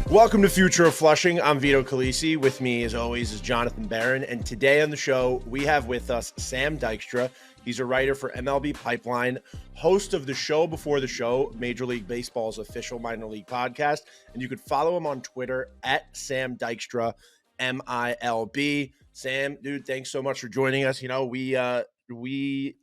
Welcome to Future of Flushing. I'm Vito Calisi. With me, as always, is Jonathan Barron. And today on the show, we have with us Sam Dykstra. He's a writer for MLB Pipeline, host of the show before the show, Major League Baseball's official minor league podcast. And you could follow him on Twitter at Sam Dykstra, MILB. Sam, dude, thanks so much for joining us. You know, we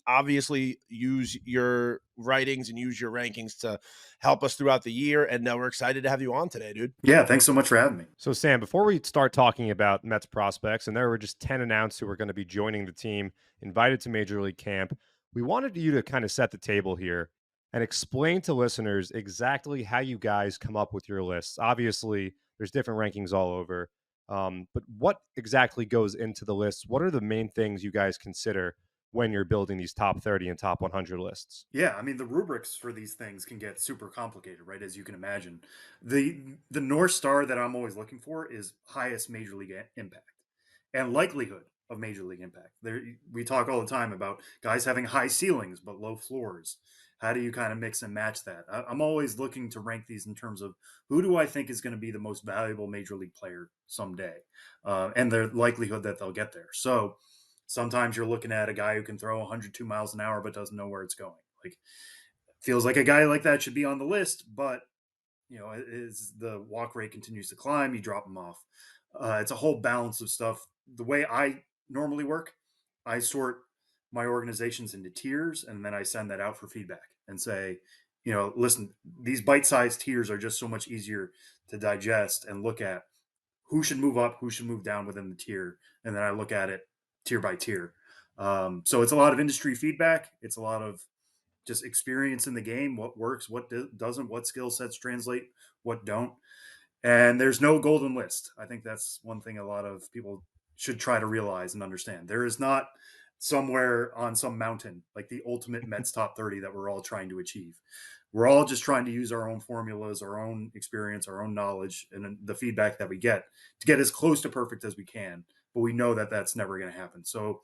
obviously use your writings and use your rankings to help us throughout the year. And we're excited to have you on today, dude. Yeah, thanks so much for having me. So, Sam, before we start talking about Mets prospects, and there were just 10 announced who were going to be joining the team, invited to Major League Camp, we wanted you to kind of set the table here and explain to listeners exactly how you guys come up with your lists. Obviously, there's different rankings all over, but what exactly goes into the lists? What are the main things you guys consider when you're building these top 30 and top 100 lists? Yeah, I mean, the rubrics for these things can get super complicated, right? As you can imagine. The North Star that I'm always looking for is highest major league impact and likelihood of major league impact. We talk all the time about guys having high ceilings but low floors. How do you kind of mix and match that? I'm always looking to rank these in terms of who do I think is going to be the most valuable major league player someday, and the likelihood that they'll get there. So sometimes you're looking at a guy who can throw 102 miles an hour but doesn't know where it's going. Like, feels like a guy like that should be on the list, but you know, as the walk rate continues to climb, you drop him off. It's a whole balance of stuff. The way I normally work, I sort my organizations into tiers, and then I send that out for feedback and say, you know, listen, these bite-sized tiers are just so much easier to digest and look at who should move up, who should move down within the tier. And then I look at it tier by tier. So it's a lot of industry feedback. It's a lot of just experience in the game, what works, what doesn't, what skill sets translate, what don't. And there's no golden list. I think that's one thing a lot of people should try to realize and understand. There is not somewhere on some mountain like the ultimate Mets top 30 that we're all trying to achieve. We're all just trying to use our own formulas, our own experience, our own knowledge, and the feedback that we get to get as close to perfect as we can. But we know that that's never going to happen. So,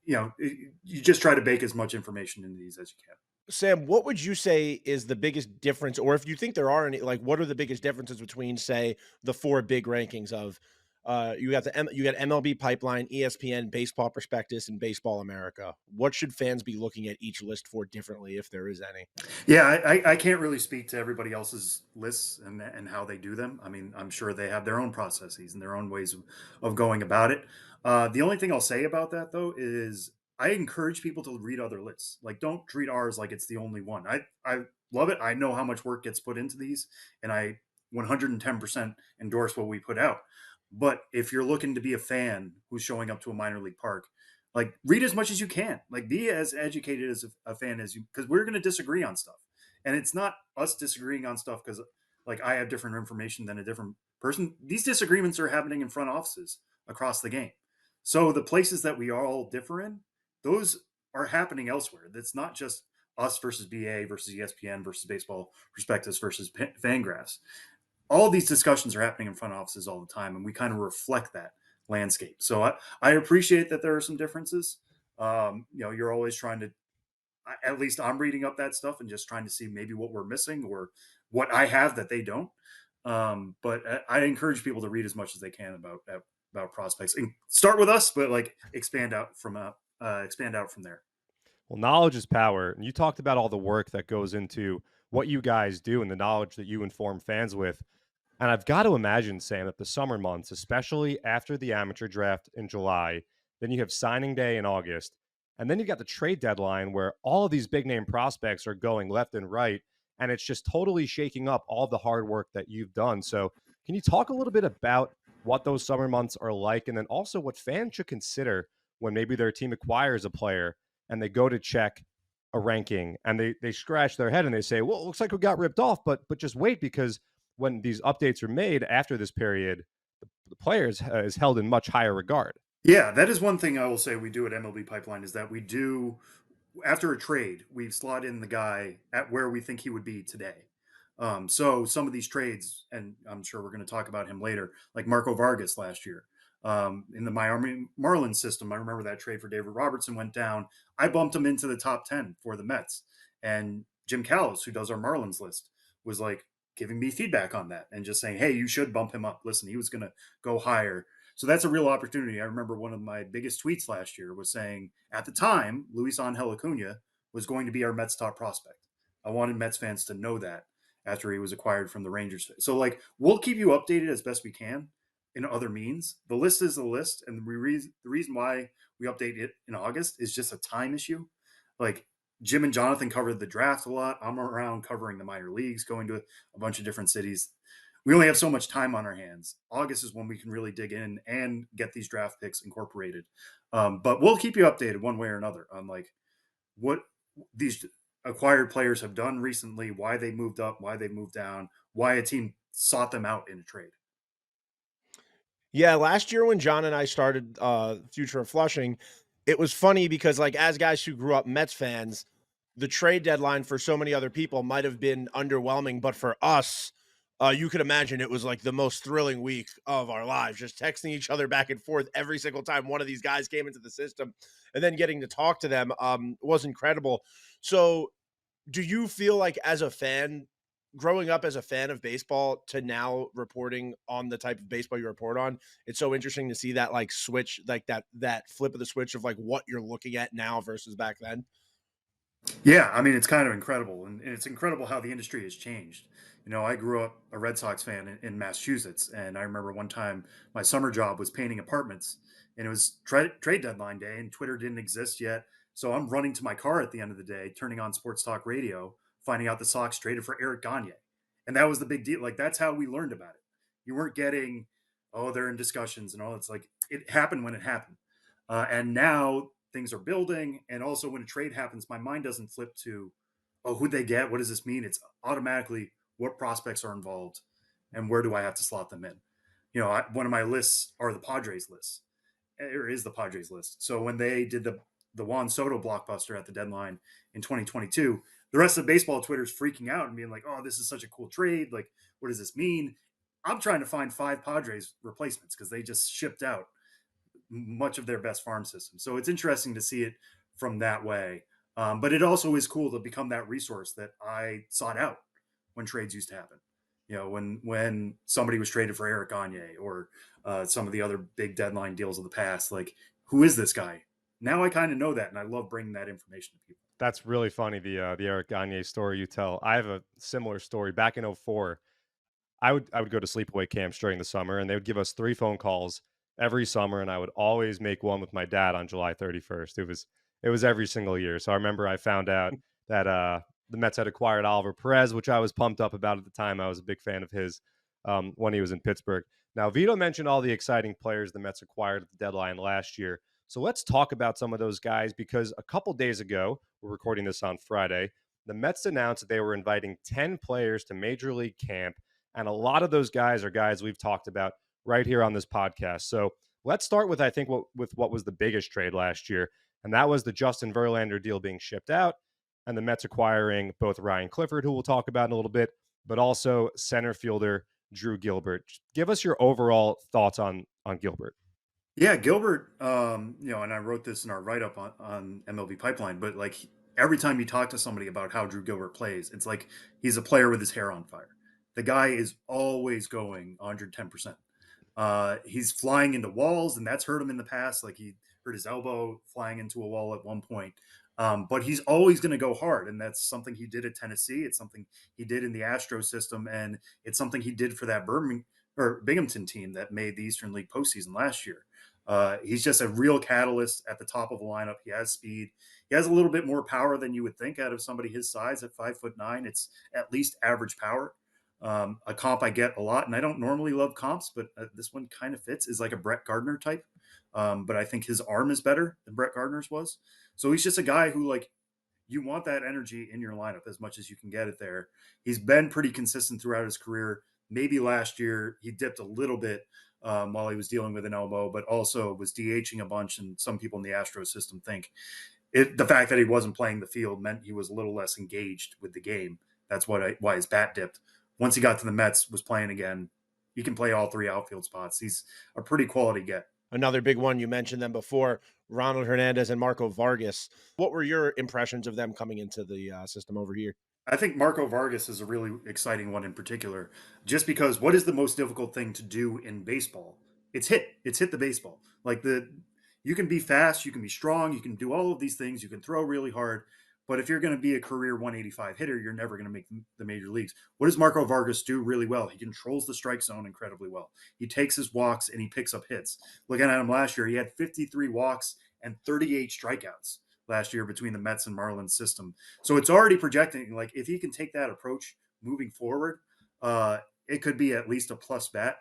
you know, you just try to bake as much information into these as you can. Sam, what would you say is the biggest difference, or if you think there are any, like, what are the biggest differences between, say, the four big rankings of you got MLB Pipeline, ESPN, Baseball Prospectus, and Baseball America? What should fans be looking at each list for differently, if there is any? Yeah, I can't really speak to everybody else's lists and how they do them. I mean, I'm sure they have their own processes and their own ways of going about it. The only thing I'll say about that, though, is I encourage people to read other lists. Like, don't treat ours like it's the only one. I love it. I know how much work gets put into these, and I 110% endorse what we put out. But if you're looking to be a fan who's showing up to a minor league park, like, read as much as you can. Like, be as educated as a fan as you, because we're going to disagree on stuff. And it's not us disagreeing on stuff because, like, I have different information than a different person. These disagreements are happening in front offices across the game. So the places that we all differ in, those are happening elsewhere. That's not just us versus BA versus ESPN versus Baseball Prospectus versus Fangraphs. All these discussions are happening in front offices all the time, and we kind of reflect that landscape. So I appreciate that there are some differences. You know, you're always trying to, at least I'm reading up that stuff and just trying to see maybe what we're missing or what I have that they don't. But I encourage people to read as much as they can about prospects and start with us, but like expand out from there. Well, knowledge is power. And you talked about all the work that goes into what you guys do and the knowledge that you inform fans with. And I've got to imagine, Sam, that the summer months, especially after the amateur draft in July, then you have signing day in August, and then you've got the trade deadline where all of these big name prospects are going left and right. And it's just totally shaking up all the hard work that you've done. So can you talk a little bit about what those summer months are like, and then also what fans should consider when maybe their team acquires a player and they go to check a ranking and they scratch their head and they say, well, it looks like we got ripped off, but just wait, because when these updates are made after this period, the players is held in much higher regard. Yeah, that is one thing I will say we do at MLB Pipeline is that we do, after a trade, we slot in the guy at where we think he would be today. So some of these trades, and I'm sure we're going to talk about him later, like Marco Vargas last year. In the Miami Marlins system, I remember that trade for David Robertson went down. I bumped him into the top 10 for the Mets. And Jim Callis, who does our Marlins list, was like, giving me feedback on that and just saying, hey, you should bump him up. Listen, he was going to go higher. So that's a real opportunity. I remember one of my biggest tweets last year was saying, at the time, Luis Angel Acuna was going to be our Mets top prospect. I wanted Mets fans to know that after he was acquired from the Rangers. So, like, we'll keep you updated as best we can in other means. The list is the list. And the reason why we update it in August is just a time issue. Like, Jim and Jonathan covered the draft a lot. I'm around covering the minor leagues, going to a bunch of different cities. We only have so much time on our hands. August is when we can really dig in and get these draft picks incorporated. But we'll keep you updated one way or another on like what these acquired players have done recently, why they moved up, why they moved down, why a team sought them out in a trade. Yeah, last year when John and I started Future of Flushing, it was funny because, like, as guys who grew up Mets fans, the trade deadline for so many other people might have been underwhelming, but for us, you could imagine it was like the most thrilling week of our lives, just texting each other back and forth every single time one of these guys came into the system, and then getting to talk to them was incredible. So, do you feel like as a fan, growing up as a fan of baseball to now reporting on the type of baseball you report on, it's so interesting to see that like switch, like that flip of the switch of like what you're looking at now versus back then? Yeah, I mean, it's kind of incredible. And it's incredible how the industry has changed. You know, I grew up a Red Sox fan in Massachusetts. And I remember one time my summer job was painting apartments and it was trade deadline day and Twitter didn't exist yet. So I'm running to my car at the end of the day, turning on sports talk radio, finding out the Sox traded for Eric Gagne. And that was the big deal. Like, that's how we learned about it. You weren't getting, oh, they're in discussions and all. It's like it happened when it happened. And now things are building. And also, when a trade happens, my mind doesn't flip to, oh, who'd they get? What does this mean? It's automatically what prospects are involved and where do I have to slot them in? You know, one of my lists are the Padres lists, or is the Padres list. So when they did the Juan Soto blockbuster at the deadline in 2022, the rest of baseball Twitter is freaking out and being like, oh, this is such a cool trade. Like, what does this mean? I'm trying to find 5 Padres replacements because they just shipped out much of their best farm system. So it's interesting to see it from that way. But it also is cool to become that resource that I sought out when trades used to happen. You know, when somebody was traded for Eric Gagne or some of the other big deadline deals of the past, like, who is this guy? Now I kind of know that, and I love bringing that information to people. That's really funny, the Eric Gagne story you tell. I have a similar story. Back in '04, I would go to sleepaway camps during the summer, and they would give us 3 phone calls every summer, and I would always make one with my dad on July 31st. It was every single year. So I remember I found out that the Mets had acquired Oliver Perez, which I was pumped up about at the time. I was a big fan of his when he was in Pittsburgh. Now, Vito mentioned all the exciting players the Mets acquired at the deadline last year. So let's talk about some of those guys because a couple days ago, we're recording this on Friday, the Mets announced that they were inviting 10 players to Major League Camp. And a lot of those guys are guys we've talked about right here on this podcast. So let's start with, I think, what was the biggest trade last year. And that was the Justin Verlander deal being shipped out and the Mets acquiring both Ryan Clifford, who we'll talk about in a little bit, but also center fielder Drew Gilbert. Give us your overall thoughts on Gilbert. Yeah, Gilbert, you know, and I wrote this in our write up on MLB Pipeline, but like every time you talk to somebody about how Drew Gilbert plays, it's like he's a player with his hair on fire. The guy is always going 110%. He's flying into walls, and that's hurt him in the past. Like, he hurt his elbow flying into a wall at one point. But he's always going to go hard, and that's something he did at Tennessee. It's something he did in the Astros system, and it's something he did for that Binghamton team that made the Eastern League postseason last year. He's just a real catalyst at the top of the lineup. He has speed. He has a little bit more power than you would think out of somebody his size at 5'9". It's at least average power. A comp I get a lot, and I don't normally love comps, but this one kind of fits, is like a Brett Gardner type. But I think his arm is better than Brett Gardner's was. So he's just a guy who, like, you want that energy in your lineup as much as you can get it there. He's been pretty consistent throughout his career. Maybe last year he dipped a little bit while he was dealing with an elbow, but also was DHing a bunch. And some people in the Astros system think the fact that he wasn't playing the field meant he was a little less engaged with the game. That's why his bat dipped. Once he got to the Mets, was playing again. He can play all 3 outfield spots. He's a pretty quality get. Another big one, you mentioned them before, Ronald Hernandez and Marco Vargas. What were your impressions of them coming into the system over here? I think Marco Vargas is a really exciting one in particular, just because what is the most difficult thing to do in baseball? It's hit. It's hit the baseball. You can be fast, you can be strong, you can do all of these things, you can throw really hard, but if you're going to be a career 185 hitter, you're never going to make the major leagues. What does Marco Vargas do really well? He controls the strike zone incredibly well. He takes his walks and he picks up hits. Looking at him last year, he had 53 walks and 38 strikeouts last year between the Mets and Marlins system. So it's already projecting, like, if he can take that approach moving forward, it could be at least a plus bet.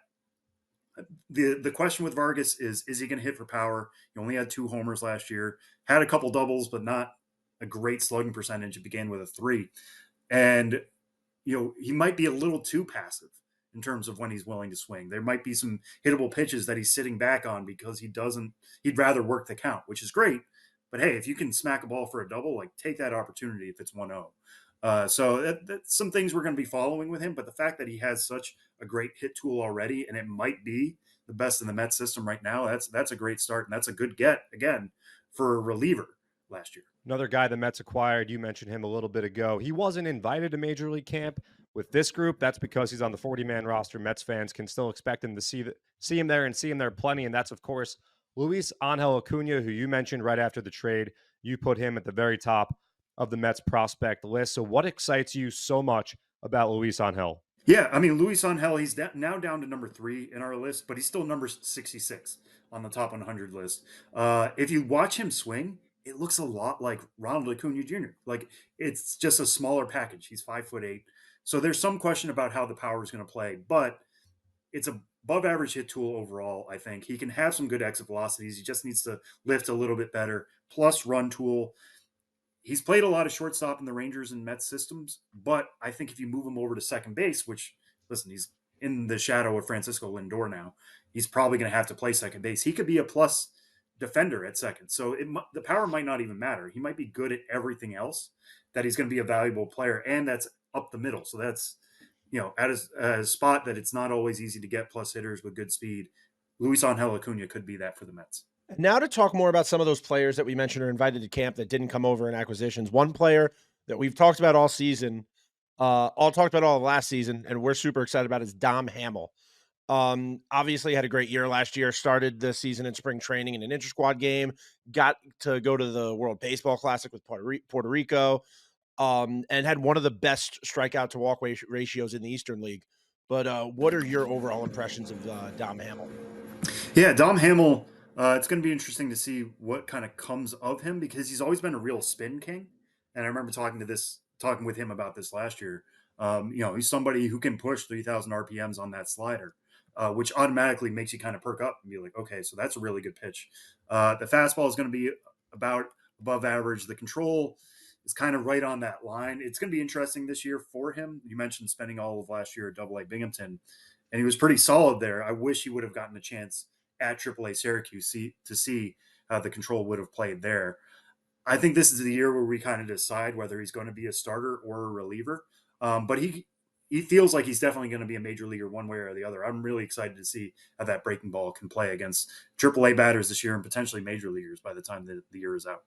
The question with Vargas is he going to hit for power? He only had 2 homers last year, had a couple doubles, but not a great slugging percentage. It began with a 3. And, he might be a little too passive in terms of when he's willing to swing. There might be some hittable pitches that he's sitting back on because he'd rather work the count, which is great. But hey, if you can smack a ball for a double, like, take that opportunity if it's 1-0. So that's some things we're going to be following with him. But the fact that he has such a great hit tool already, and it might be the best in the Mets system right now, that's a great start, and that's a good get again for a reliever last year. Another guy the Mets acquired, you mentioned him a little bit ago. He wasn't invited to Major League camp with this group. That's because he's on the 40-man roster. Mets fans can still expect him to see him there and see him there plenty. And that's, of course, Luis Angel Acuna, who you mentioned right after the trade. You put him at the very top of the Mets prospect list. So what excites you so much about Luis Angel? Yeah, I mean, Luis Angel, he's now down to number 3 in our list, but he's still number 66 on the top 100 list. If you watch him swing, it looks a lot like Ronald Acuna Jr. Like, it's just a smaller package. He's 5'8". So there's some question about how the power is going to play, but it's a above average hit tool overall. I think he can have some good exit velocities. He just needs to lift a little bit better. Plus run tool. He's played a lot of shortstop in the Rangers and Mets systems, but I think if you move him over to second base, which, listen, he's in the shadow of Francisco Lindor now, he's probably going to have to play second base. He could be a plus defender at second. So the power might not even matter. He might be good at everything else, that he's going to be a valuable player, and that's up the middle. So that's, at a spot that it's not always easy to get plus hitters with good speed. Luis Angel Acuna could be that for the Mets. Now to talk more about some of those players that we mentioned are invited to camp that didn't come over in acquisitions. One player that we've talked about all season, talked about all of last season, and we're super excited about is Dom Hamel. Obviously had a great year last year, started the season in spring training in an inter-squad game, got to go to the World Baseball Classic with Puerto Rico, and had one of the best strikeout to walk ratios in the Eastern League. But what are your overall impressions of Dom Hamel? Yeah, Dom Hamel, it's going to be interesting to see what kind of comes of him, because he's always been a real spin king. And I remember talking with him about this last year. He's somebody who can push 3,000 RPMs on that slider, which automatically makes you kind of perk up and be like, okay, so that's a really good pitch. The fastball is going to be about above average. The control is kind of right on that line. It's going to be interesting this year for him. You mentioned spending all of last year at AA Binghamton, and he was pretty solid there. I wish he would have gotten a chance at AAA Syracuse to see how the control would have played there. I think this is the year where we kind of decide whether he's going to be a starter or a reliever. But he feels like he's definitely going to be a major leaguer one way or the other. I'm really excited to see how that breaking ball can play against AAA batters this year and potentially major leaguers by the time the year is out.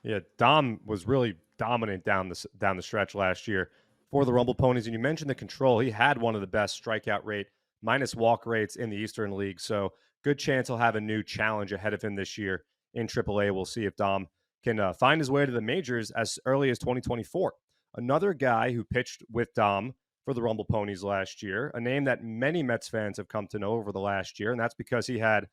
Yeah, Dom was really dominant down the stretch last year for the Rumble Ponies. And you mentioned the control. He had one of the best strikeout rate minus walk rates in the Eastern League. So good chance he'll have a new challenge ahead of him this year in AAA. We'll see if Dom can find his way to the majors as early as 2024. Another guy who pitched with Dom for the Rumble Ponies last year, a name that many Mets fans have come to know over the last year, and that's because he had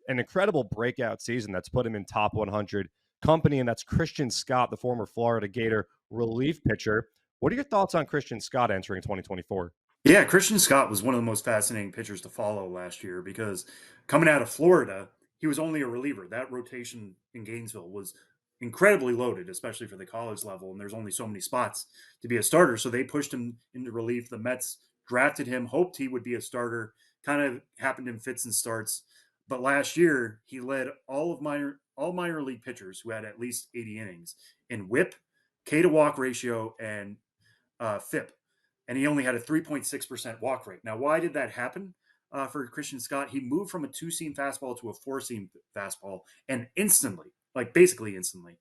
an incredible breakout season that's put him in top 100 company, and that's Christian Scott, the former Florida Gator relief pitcher. What are your thoughts on Christian Scott entering 2024? Yeah, Christian Scott was one of the most fascinating pitchers to follow last year, because coming out of Florida, he was only a reliever. That rotation in Gainesville was incredibly loaded, especially for the college level, and there's only so many spots to be a starter. So they pushed him into relief. The Mets drafted him, hoped he would be a starter, kind of happened in fits and starts. But last year, he led all minor league pitchers who had at least 80 innings in WHIP, K to walk ratio, and FIP. And he only had a 3.6% walk rate. Now, why did that happen for Christian Scott? He moved from a 2-seam fastball to a 4-seam fastball, and instantly, like basically instantly,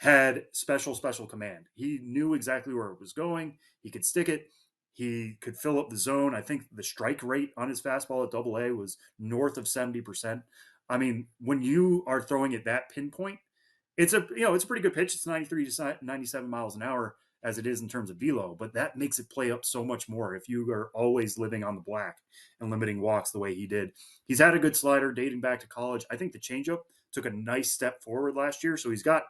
had special command. He knew exactly where it was going. He could stick it. He could fill up the zone. I think the strike rate on his fastball at AA was north of 70%. I mean, when you are throwing it that pinpoint, it's a pretty good pitch. It's 93 to 97 miles an hour as it is in terms of velo, but that makes it play up so much more if you are always living on the black and limiting walks the way he did. He's had a good slider dating back to college. I think the changeup took a nice step forward last year, so he's got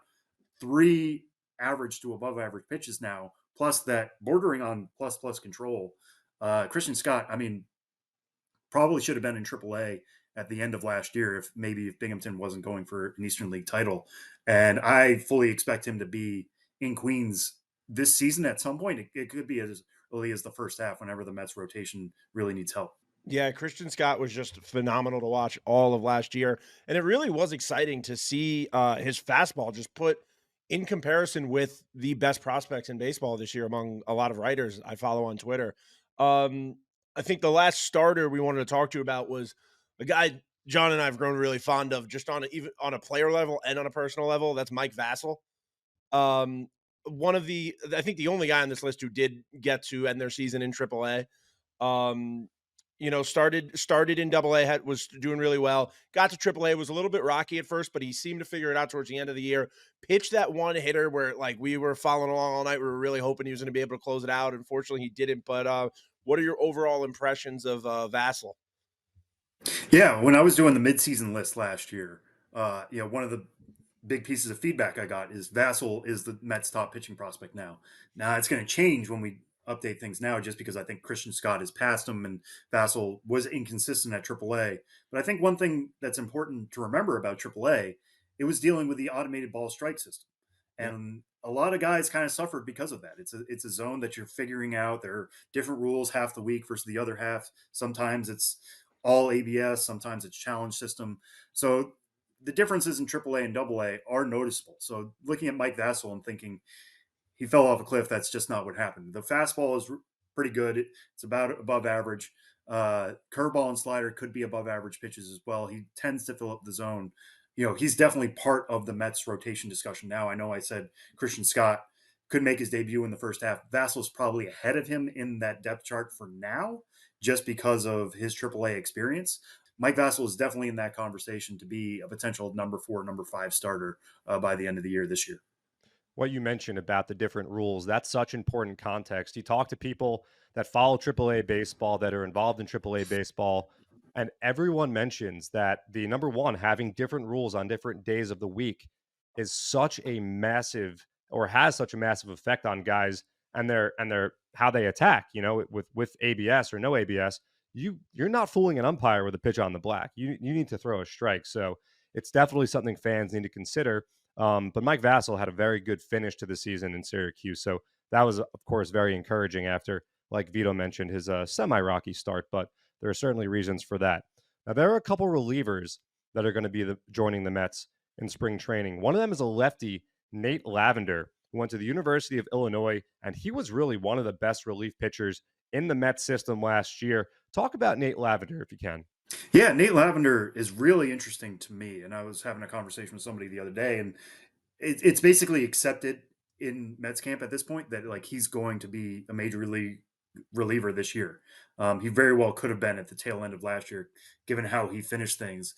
3 average to above average pitches now, plus that bordering on plus control. Christian Scott, I mean, probably should have been in AAA at the end of last year if Binghamton wasn't going for an Eastern League title. And I fully expect him to be in Queens this season at some point. It could be as early as the first half whenever the Mets rotation really needs help. Yeah, Christian Scott was just phenomenal to watch all of last year. And it really was exciting to see his fastball just put in comparison with the best prospects in baseball this year among a lot of writers I follow on Twitter. I think the last starter we wanted to talk to you about was a guy John and I have grown really fond of, just even on a player level and on a personal level. That's Mike Vassel. I think the only guy on this list who did get to end their season in AAA. Started in AA, was doing really well. Got to AAA, was a little bit rocky at first, but he seemed to figure it out towards the end of the year. Pitched that one hitter where we were following along all night. We were really hoping he was going to be able to close it out. Unfortunately, he didn't. But what are your overall impressions of Vassel? Yeah, when I was doing the midseason list last year, one of the big pieces of feedback I got is Vassel is the Mets' top pitching prospect now. Now it's going to change when we update things now, just because I think Christian Scott has passed him and Vassel was inconsistent at AAA. But I think one thing that's important to remember about AAA, it was dealing with the automated ball strike system. And a lot of guys kind of suffered because of that. It's a zone that you're figuring out. There are different rules half the week versus the other half. Sometimes it's all ABS, sometimes it's challenge system. So the differences in AAA and AA are noticeable. So looking at Mike Vassel and thinking he fell off a cliff, that's just not what happened. The fastball is pretty good. It's about above average. Curveball and slider could be above average pitches as well. He tends to fill up the zone. He's definitely part of the Mets rotation discussion now. I know I said Christian Scott could make his debut in the first half. Vassel's probably ahead of him in that depth chart for now, just because of his AAA experience. Mike Vassel is definitely in that conversation to be a potential number 4, number 5 starter by the end of the year this year. What you mentioned about the different rules, that's such important context. You talk to people that follow AAA baseball, that are involved in AAA baseball, and everyone mentions that the number one, having different rules on different days of the week is such a massive, or has such a massive effect on guys and their how they attack, with ABS or no ABS. You're not fooling an umpire with a pitch on the black. You need to throw a strike. So it's definitely something fans need to consider. But Mike Vassel had a very good finish to the season in Syracuse. So that was, of course, very encouraging after, like Vito mentioned, his semi-rocky start. But there are certainly reasons for that. Now, there are a couple relievers that are going to be joining the Mets in spring training. One of them is a lefty, Nate Lavender, who went to the University of Illinois, and he was really one of the best relief pitchers in the Mets system last year. Talk about Nate Lavender if you can. Yeah, Nate Lavender is really interesting to me. And I was having a conversation with somebody the other day, and it's basically accepted in Mets camp at this point that he's going to be a major league reliever this year. He very well could have been at the tail end of last year, given how he finished things.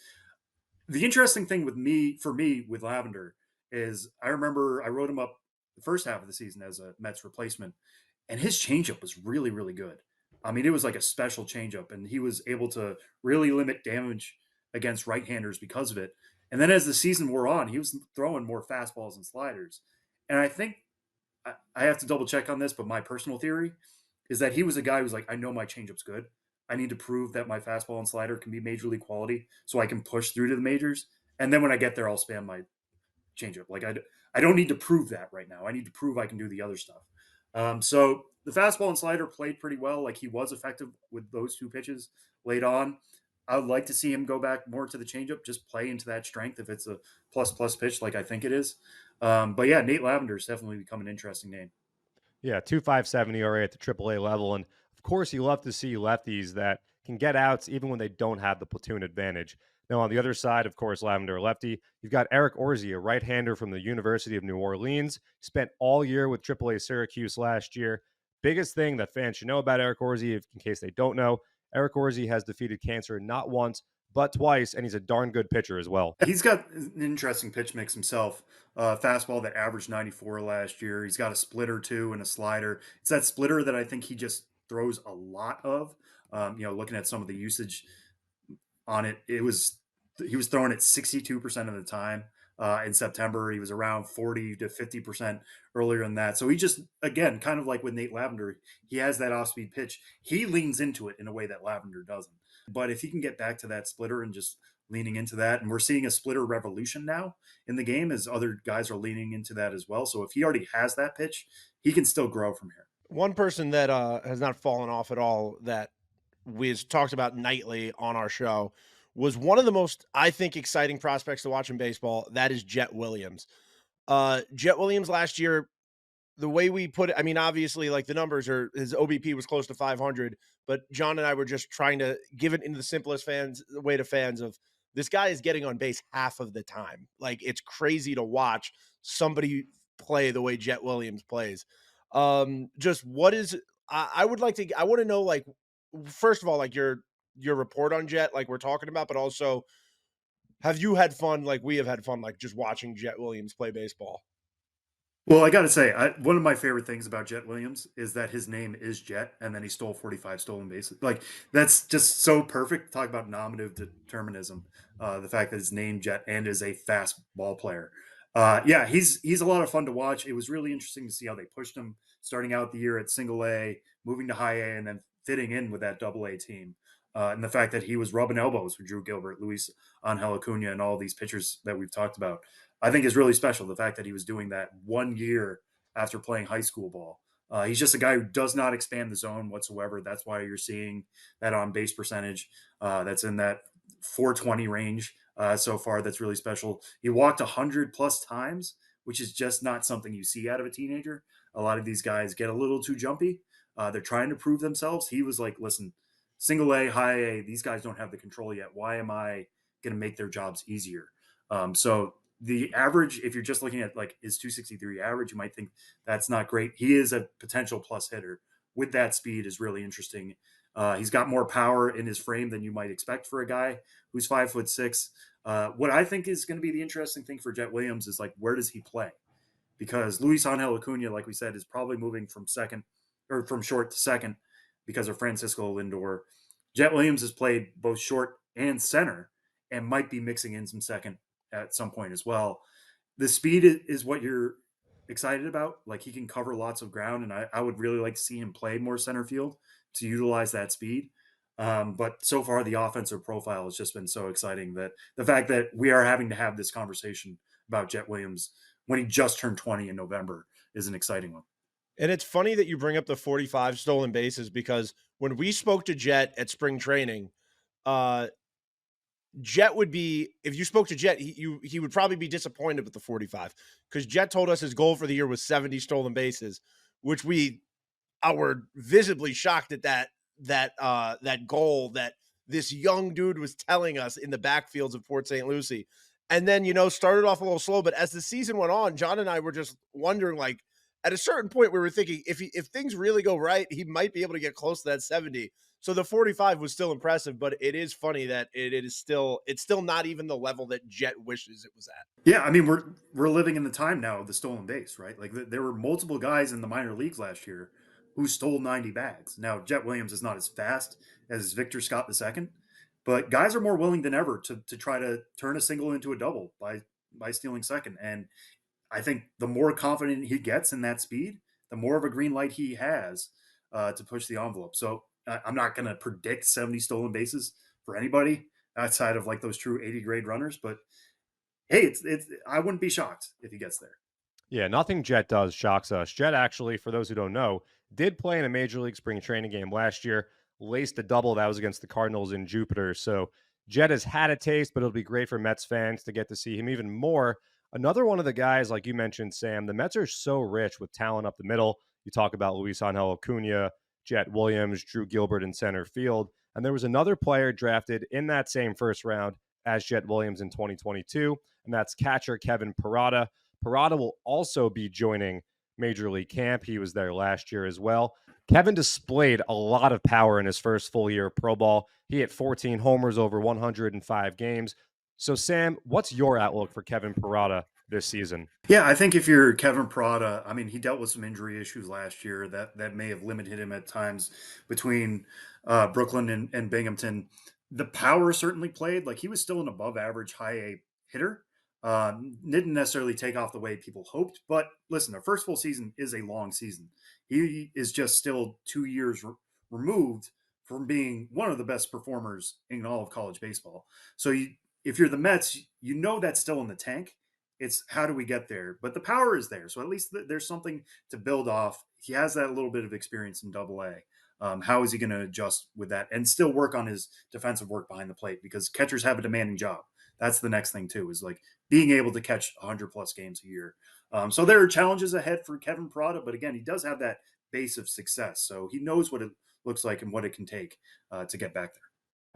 The interesting thing for me with Lavender is I remember I wrote him up the first half of the season as a Mets replacement, and his changeup was really, really good. I mean, it was like a special changeup, and he was able to really limit damage against right-handers because of it. And then as the season wore on, he was throwing more fastballs and sliders. And I think I have to double check on this, but my personal theory is that he was a guy who was like, I know my changeup's good. I need to prove that my fastball and slider can be major league quality so I can push through to the majors. And then when I get there, I'll spam my changeup. I don't need to prove that right now. I need to prove I can do the other stuff. So the fastball and slider played pretty well. He was effective with those 2 pitches late on. I would like to see him go back more to the changeup, just play into that strength if it's a plus pitch like I think it is. But yeah, Nate Lavender has definitely become an interesting name. Yeah, 2.57 ERA at the AAA level. And of course, you love to see lefties that can get outs even when they don't have the platoon advantage. Now, on the other side, of course, Lavender lefty, you've got Eric Orsi, a right-hander from the University of New Orleans. Spent all year with AAA Syracuse last year. Biggest thing that fans should know about Eric Orsi, in case they don't know, Eric Orsi has defeated cancer not once, but twice, and he's a darn good pitcher as well. He's got an interesting pitch mix himself. Fastball that averaged 94 last year. He's got a splitter too and a slider. It's that splitter that I think he just throws a lot of. Looking at some of the usage on it, he was throwing it 62% of the time. In September, he was around 40 to 50% earlier than that. So he just, again, kind of like with Nate Lavender, he has that off-speed pitch. He leans into it in a way that Lavender doesn't. But if he can get back to that splitter and just leaning into that, and we're seeing a splitter revolution now in the game as other guys are leaning into that as well. So if he already has that pitch, he can still grow from here. One person that has not fallen off at all that we've talked about nightly on our show was one of the most, I think, exciting prospects to watch in baseball. That is Jett Williams. Jett Williams last year, the way we put it, I mean, obviously, like the numbers are, his OBP was close to 500, but John and I were just trying to give it into the simplest way to fans of this guy is getting on base half of the time. Like, it's crazy to watch somebody play the way Jett Williams plays. Just what is, I want to know, like, first of all, like your report on Jett, like we're talking about, but also have you had fun, like we have had fun, like just watching Jett Williams play baseball? Well, I got to say, one of my favorite things about Jett Williams is that his name is Jett, and then he stole 45 stolen bases. Like, that's just so perfect. Talk about nominative determinism. The fact that his name Jett and is a fast ball player. Yeah, he's a lot of fun to watch. It was really interesting to see how they pushed him starting out the year at single A, moving to high A, and then fitting in with that double A team. And the fact that he was rubbing elbows with Drew Gilbert, Luis Angel Acuna, and all these pitchers that we've talked about, I think is really special. The fact that he was doing that 1 year after playing high school ball. He's just a guy who does not expand the zone whatsoever. That's why you're seeing that on base percentage that's in that 420 range so far. That's really special. He walked 100 plus times, which is just not something you see out of a teenager. A lot of these guys get a little too jumpy. They're trying to prove themselves. He was like, listen, single A, high A, these guys don't have the control yet. Why am I going to make their jobs easier? So the average, if you're just looking at like his 263 average, you might think that's not great. He is a potential plus hitter with that speed is really interesting. He's got more power in his frame than you might expect for a guy who's 5'6". What I think is going to be the interesting thing for Jett Williams is like, where does he play? Because Luis Angel Acuna, like we said, is probably moving from short to second because of Francisco Lindor. Jett Williams has played both short and center and might be mixing in some second at some point as well. The speed is what you're excited about. Like, he can cover lots of ground, and I would really like to see him play more center field to utilize that speed. But so far, the offensive profile has just been so exciting that the fact that we are having to have this conversation about Jett Williams when he just turned 20 in November is an exciting one. And it's funny that you bring up the 45 stolen bases because when we spoke to Jett at spring training, Jett would be, if you spoke to Jett, he would probably be disappointed with the 45 because Jett told us his goal for the year was 70 stolen bases, which we were visibly shocked at that goal that this young dude was telling us in the backfields of Port St. Lucie. And then, started off a little slow, but as the season went on, John and I were just wondering, like, at a certain point we were thinking if things really go right, he might be able to get close to that 70. So the 45 was still impressive, but it is funny that it's still not even the level that Jett wishes it was at. Yeah, I mean, we're living in the time now of the stolen base, right? Like, there were multiple guys in the minor leagues last year who stole 90 bags. Now, Jett Williams is not as fast as Victor Scott II, but guys are more willing than ever to try to turn a single into a double by stealing second. And I think the more confident he gets in that speed, the more of a green light he has to push the envelope. So I'm not going to predict 70 stolen bases for anybody outside of like those true 80 grade runners, but hey, I wouldn't be shocked if he gets there. Yeah, nothing Jett does shocks us. Jett actually, for those who don't know, did play in a Major League spring training game last year, laced a double that was against the Cardinals in Jupiter. So Jett has had a taste, but it'll be great for Mets fans to get to see him even more. Another one of the guys, like you mentioned, Sam, the Mets are so rich with talent up the middle. You talk about Luis Angel Acuna, Jett Williams, Drew Gilbert in center field. And there was another player drafted in that same first round as Jett Williams in 2022, and that's catcher Kevin Parada. Parada will also be joining Major League Camp. He was there last year as well. Kevin displayed a lot of power in his first full year of pro ball. He hit 14 homers over 105 games. So, Sam, what's your outlook for Kevin Parada this season? Yeah, I think if you're Kevin Parada, I mean, he dealt with some injury issues last year that may have limited him at times between Brooklyn and Binghamton. The power certainly played. Like he was still an above average high A hitter. Didn't necessarily take off the way people hoped, but listen, the first full season is a long season. He is just still 2 years removed from being one of the best performers in all of college baseball. So if you're the Mets, you know that's still in the tank. It's how do we get there? But the power is there. So at least there's something to build off. He has that little bit of experience in Double A. How is he going to adjust with that and still work on his defensive work behind the plate? Because catchers have a demanding job. That's the next thing too, is like being able to catch 100 plus games a year. So there are challenges ahead for Kevin Parada, but again, he does have that base of success. So he knows what it looks like and what it can take to get back there.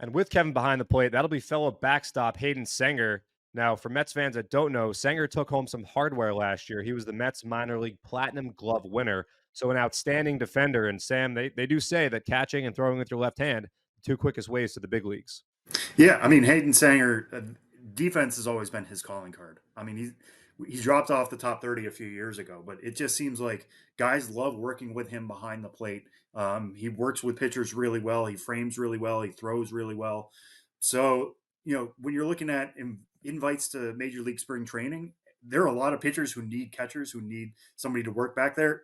And with Kevin behind the plate, that'll be fellow backstop Hayden Sanger. Now, for Mets fans that don't know, Sanger took home some hardware last year. He was the Mets minor league platinum glove winner. So an outstanding defender. And Sam, they do say that catching and throwing with your left hand, the two quickest ways to the big leagues. Yeah, I mean, Hayden Sanger, defense has always been his calling card. I mean, he dropped off the top 30 a few years ago, but it just seems like guys love working with him behind the plate. He works with pitchers really well. He frames really well. He throws really well. So, when you're looking at invites to Major League Spring Training, there are a lot of pitchers who need catchers, who need somebody to work back there.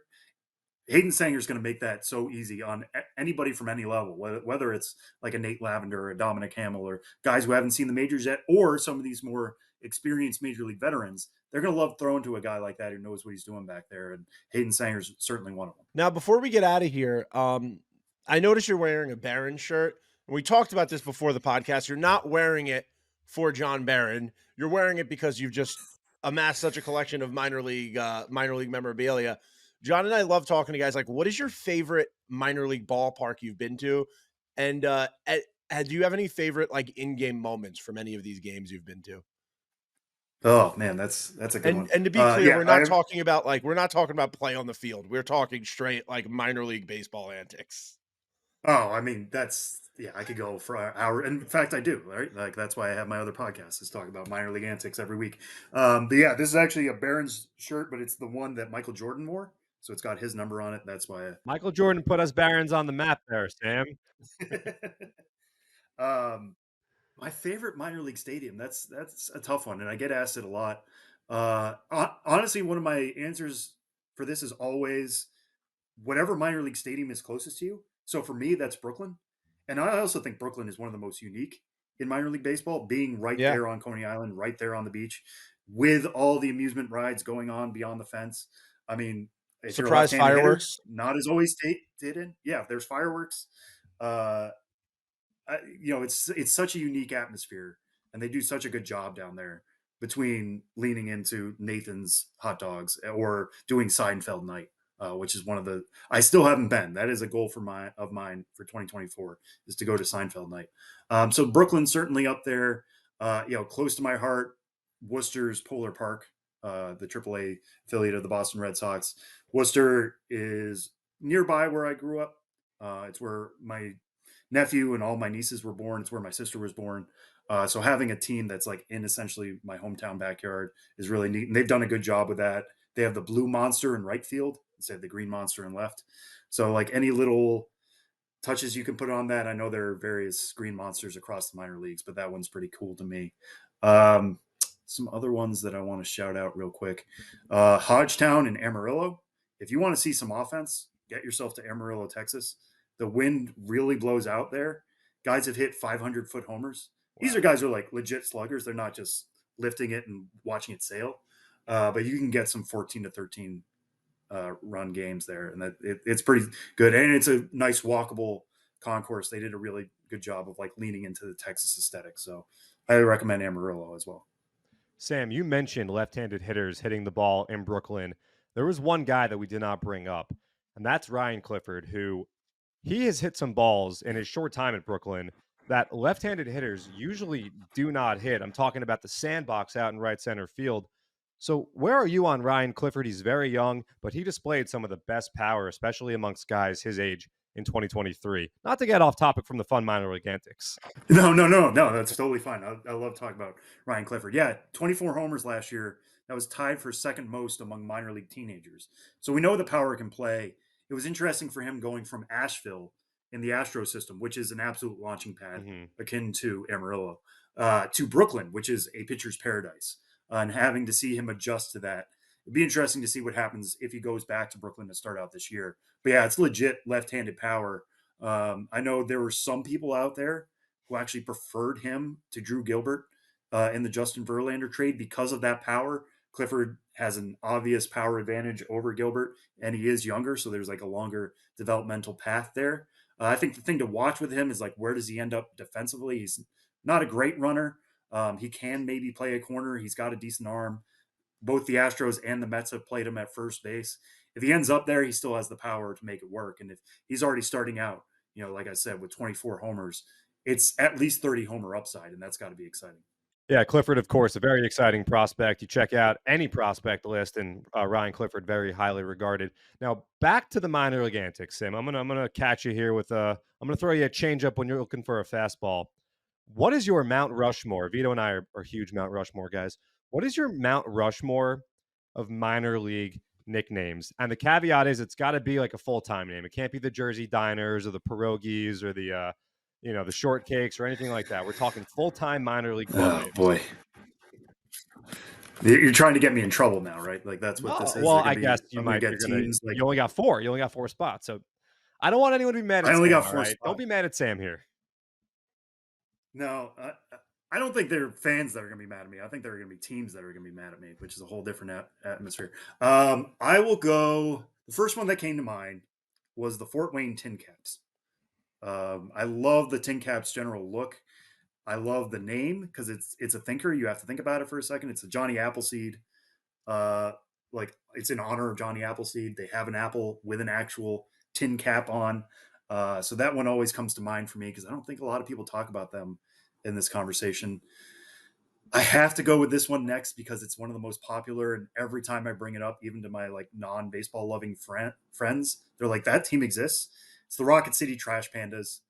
Hayden Sanger is going to make that so easy on anybody from any level, whether it's like a Nate Lavender or a Dominic Hamel or guys who haven't seen the majors yet, or some of these more experienced major league veterans. They're going to love throwing to a guy like that who knows what he's doing back there. And Hayden Sanger's certainly one of them. Now, before we get out of here, I noticed you're wearing a Barron shirt. And we talked about this before the podcast. You're not wearing it for John Barron. You're wearing it because you've just amassed such a collection of minor league memorabilia. John and I love talking to guys like, what is your favorite minor league ballpark you've been to? And do you have any favorite like in-game moments from any of these games you've been to? Oh man, that's a good one. And to be clear, we're not talking about play on the field. We're talking straight like minor league baseball antics. Oh, I mean, I could go for an hour. In fact, I do, right? Like, that's why I have my other podcast is talk about minor league antics every week. But yeah, this is actually a Barron's shirt, but it's the one that Michael Jordan wore. So it's got his number on it. That's why. Michael Jordan put us Barons on the map there, Sam. My favorite minor league stadium. That's a tough one, and I get asked it a lot. Honestly, one of my answers for this is always whatever minor league stadium is closest to you. So for me, that's Brooklyn, and I also think Brooklyn is one of the most unique in minor league baseball, being right there on Coney Island, right there on the beach, with all the amusement rides going on beyond the fence. I mean, surprise fireworks, not as always did in. Yeah, there's fireworks. It's such a unique atmosphere, and they do such a good job down there between leaning into Nathan's hot dogs or doing Seinfeld night, which is one of the. I still haven't been. That is a goal of mine for 2024 is to go to Seinfeld night. So Brooklyn's certainly up there. Close to my heart, Worcester's Polar Park, the AAA affiliate of the Boston Red Sox. Worcester is nearby where I grew up. It's where my nephew and all my nieces were born. It's where my sister was born. So having a team that's like in essentially my hometown backyard is really neat. And they've done a good job with that. They have the blue monster in right field instead of the green monster in left. So like any little touches you can put on that. I know there are various green monsters across the minor leagues, but that one's pretty cool to me. Some other ones that I want to shout out real quick. Hodgetown and Amarillo. If you want to see some offense, get yourself to Amarillo, Texas. The wind really blows out there. Guys have hit 500-foot homers. Wow. These are guys who are like legit sluggers. They're not just lifting it and watching it sail. But you can get some 14 to 13 run games there. And it's pretty good. And it's a nice walkable concourse. They did a really good job of like leaning into the Texas aesthetic. So I recommend Amarillo as well. Sam, you mentioned left-handed hitters hitting the ball in Brooklyn. There was one guy that we did not bring up, and that's Ryan Clifford, who he has hit some balls in his short time at Brooklyn that left-handed hitters usually do not hit. I'm talking about the sandbox out in right center field. So where are you on Ryan Clifford? He's very young, but he displayed some of the best power, especially amongst guys his age in 2023. Not to get off topic from the fun minor league antics. No. That's totally fine. I love talking about Ryan Clifford. Yeah, 24 homers last year. That was tied for second most among minor league teenagers. So we know the power can play. It was interesting for him going from Asheville in the Astros system, which is an absolute launching pad akin to Amarillo, to Brooklyn, which is a pitcher's paradise, and having to see him adjust to that. It'd be interesting to see what happens if he goes back to Brooklyn to start out this year. But yeah, it's legit left-handed power. I know there were some people out there who actually preferred him to Drew Gilbert in the Justin Verlander trade because of that power. Clifford has an obvious power advantage over Gilbert, and he is younger, so there's like a longer developmental path there. I think the thing to watch with him is like, where does he end up defensively? He's not a great runner. He can maybe play a corner. He's got a decent arm. Both the Astros and the Mets have played him at first base. If he ends up there, he still has the power to make it work. And if he's already starting out, like I said, with 24 homers, it's at least 30 homer upside, and that's got to be exciting. Yeah, Clifford, of course, a very exciting prospect. You check out any prospect list, and Ryan Clifford, very highly regarded. Now, back to the minor league antics, Sam. I'm gonna catch you here with I'm gonna throw you a changeup when you're looking for a fastball. What is your Mount Rushmore? Vito and I are huge Mount Rushmore guys. What is your Mount Rushmore of minor league nicknames? And the caveat is it's got to be like a full-time name. It can't be the Jersey Diners or the Pierogies or the the shortcakes or anything like that. We're talking full-time minor league club names. Boy. You're trying to get me in trouble now, right? Like that's what this is. Well, I guess you might get teams. You only got four. You only got four spots. So I don't want anyone to be mad at Sam. I only got four spots. Don't be mad at Sam here. No, I don't think there are fans that are going to be mad at me. I think there are going to be teams that are going to be mad at me, which is a whole different atmosphere. I will go. The first one that came to mind was the Fort Wayne Tin Caps. I love the Tin Caps general look. I love the name because it's a thinker. You have to think about it for a second. It's a Johnny Appleseed. Like it's in honor of Johnny Appleseed. They have an apple with an actual tin cap on. So that one always comes to mind for me because I don't think a lot of people talk about them in this conversation. I have to go with this one next because it's one of the most popular. And every time I bring it up, even to my like non-baseball loving friends, they're like, that team exists. It's the Rocket City Trash Pandas.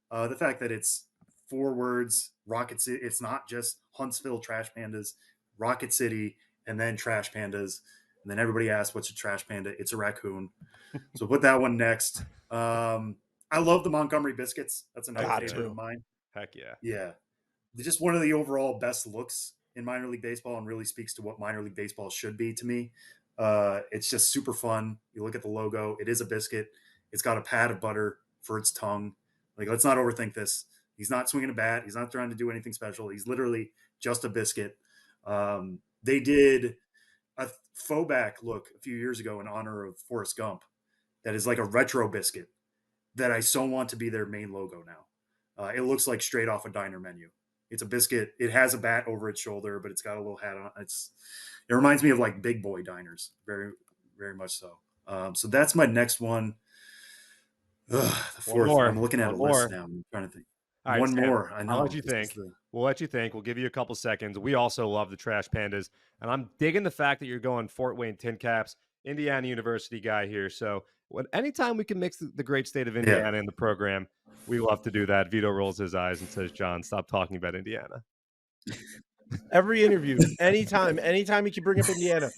The fact that it's 4 words, Rocket City. It's not just Huntsville Trash Pandas, Rocket City, and then Trash Pandas. And then everybody asks, what's a trash panda? It's a raccoon. So put that one next. I love the Montgomery Biscuits. That's another favorite of mine. Heck yeah. Yeah. They're just one of the overall best looks in minor league baseball and really speaks to what minor league baseball should be to me. It's just super fun. You look at the logo. It is a biscuit. It's got a pat of butter for its tongue. Like, let's not overthink this. He's not swinging a bat. He's not trying to do anything special. He's literally just a biscuit. They did a throwback look a few years ago in honor of Forrest Gump that is like a retro biscuit that I so want to be their main logo now. It looks like straight off a diner menu. It's a biscuit. It has a bat over its shoulder, but it's got a little hat on. It reminds me of like Big Boy diners, very, very much so. So that's my next one. The fourth. I'm looking at a list now. I'm trying to think. All right, one Sam, more. I know. I'll let you think. We'll let you think. We'll give you a couple seconds. We also love the Trash Pandas, and I'm digging the fact that you're going Fort Wayne Tin Caps, Indiana University guy here. So anytime we can mix the great state of Indiana in the program, we love to do that. Vito rolls his eyes and says, John, stop talking about Indiana. Every interview, anytime you can bring up Indiana.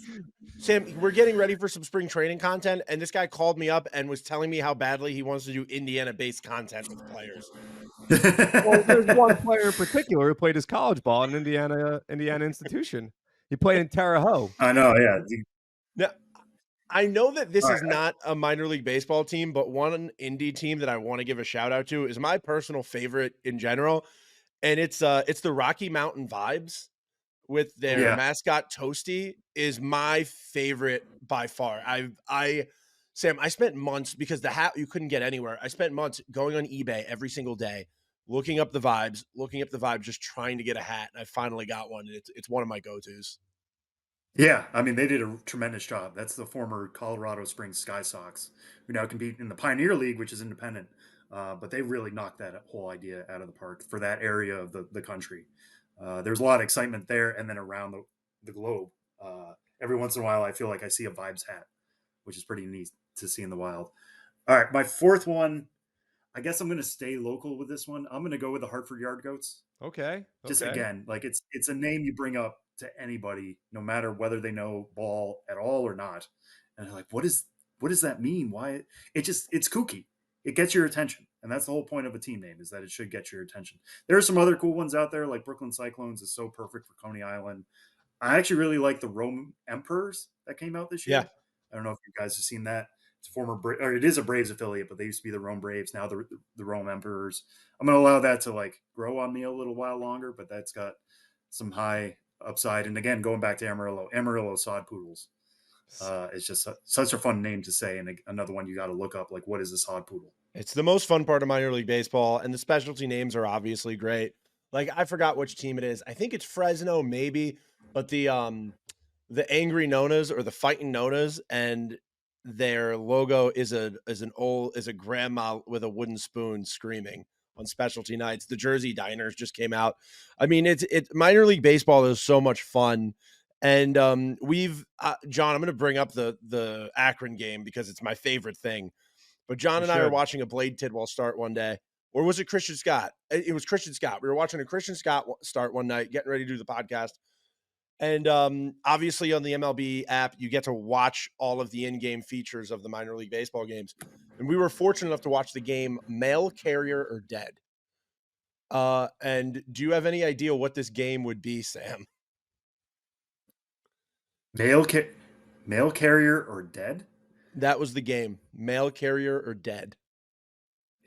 Sam, we're getting ready for some spring training content, and this guy called me up and was telling me how badly he wants to do Indiana-based content with players. Well, there's one player in particular who played his college ball in Indiana institution. He played in Terre Haute. I know, yeah. Now, I know that this is not a minor league baseball team, but one indie team that I want to give a shout out to is my personal favorite in general, and it's the Rocky Mountain Vibes with their mascot Toasty is my favorite by far. Sam, I spent months because the hat you couldn't get anywhere. I spent months going on eBay every single day, looking up the vibes, just trying to get a hat. And I finally got one. And it's one of my go-tos. Yeah, I mean, they did a tremendous job. That's the former Colorado Springs Sky Sox, who now compete in the Pioneer League, which is independent. But they really knocked that whole idea out of the park for that area of the country. There's a lot of excitement there, and then around the globe. Every once in a while, I feel like I see a Vibes hat, which is pretty neat to see in the wild. All right, my fourth one. I guess I'm going to stay local with this one. I'm going to go with the Hartford Yard Goats. Okay. Just again, like it's a name you bring up to anybody, no matter whether they know ball at all or not, and they're like, what does that mean? Why? It's kooky. It gets your attention, and that's the whole point of a team name, is that it should get your attention. There are some other cool ones out there, like Brooklyn Cyclones is so perfect for Coney Island. I actually really like the Rome Emperors that came out this year. Yeah. I don't know if you guys have seen that. It's a former or it is a Braves affiliate, but they used to be the Rome Braves. Now the Rome Emperors. I'm going to allow that to like grow on me a little while longer, but that's got some high upside. And again, going back to Amarillo Sod Poodles. It's just such a fun name to say, and another one you got to look up. Like, what is a sod poodle? It's the most fun part of minor league baseball, and the specialty names are obviously great. Like, I forgot which team it is. I think it's Fresno, maybe, but the Angry Nonas or the Fighting Nonas, and their logo is a grandma with a wooden spoon screaming on specialty nights. The Jersey Diners just came out. I mean, it's minor league baseball is so much fun. And we've John, I'm going to bring up the Akron game because it's my favorite thing. But John and I were watching a Blade Tidwell start one day, or was it Christian Scott? It was Christian Scott. We were watching a Christian Scott start one night, getting ready to do the podcast. And obviously on the MLB app, you get to watch all of the in-game features of the minor league baseball games. And we were fortunate enough to watch the game Mail Carrier or Dead. And do you have any idea what this game would be, Sam? Mail Carrier or Dead? That was the game. Mail Carrier or Dead.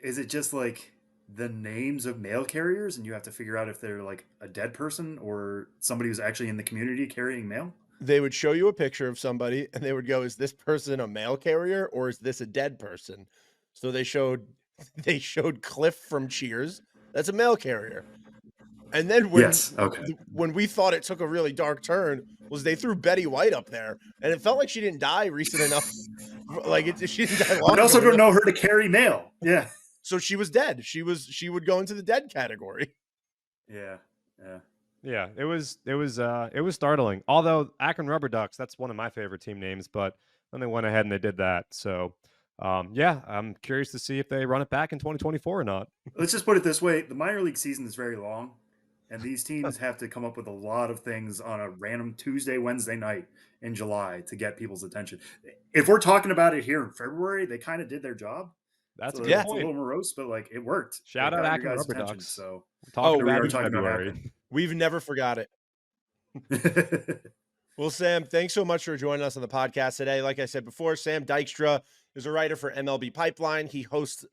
Is it just like the names of mail carriers and you have to figure out if they're like a dead person or somebody who's actually in the community carrying mail? They would show you a picture of somebody and they would go, is this person a mail carrier or is this a dead person? So they showed Cliff from Cheers. That's a mail carrier. And then when we thought it took a really dark turn, was they threw Betty White up there, and it felt like she didn't die recent enough. She didn't die long. I also don't know her to carry mail. Yeah. So she was dead. She would go into the dead category. Yeah. It was startling. Although Akron Rubber Ducks, that's one of my favorite team names, but then they went ahead and they did that. So I'm curious to see if they run it back in 2024 or not. Let's just put it this way: the minor league season is very long. And these teams have to come up with a lot of things on a random Tuesday, Wednesday night in July to get people's attention. If we're talking about it here in February, they kind of did their job. That's a little morose, but like it worked. Shout out Akron Rubber Ducks. So we are talking about February. We've never forgot it. Well, Sam, thanks so much for joining us on the podcast today. Like I said before, Sam Dykstra is a writer for MLB Pipeline. He hosts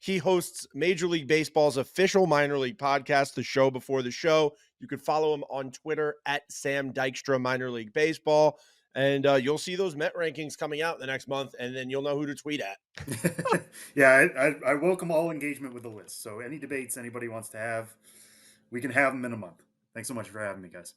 He hosts Major League Baseball's official minor league podcast, The Show Before the Show. You can follow him on Twitter at Sam Dykstra Minor League Baseball. And you'll see those Met rankings coming out in the next month, and then you'll know who to tweet at. Yeah, I welcome all engagement with the list. So any debates anybody wants to have, we can have them in a month. Thanks so much for having me, guys.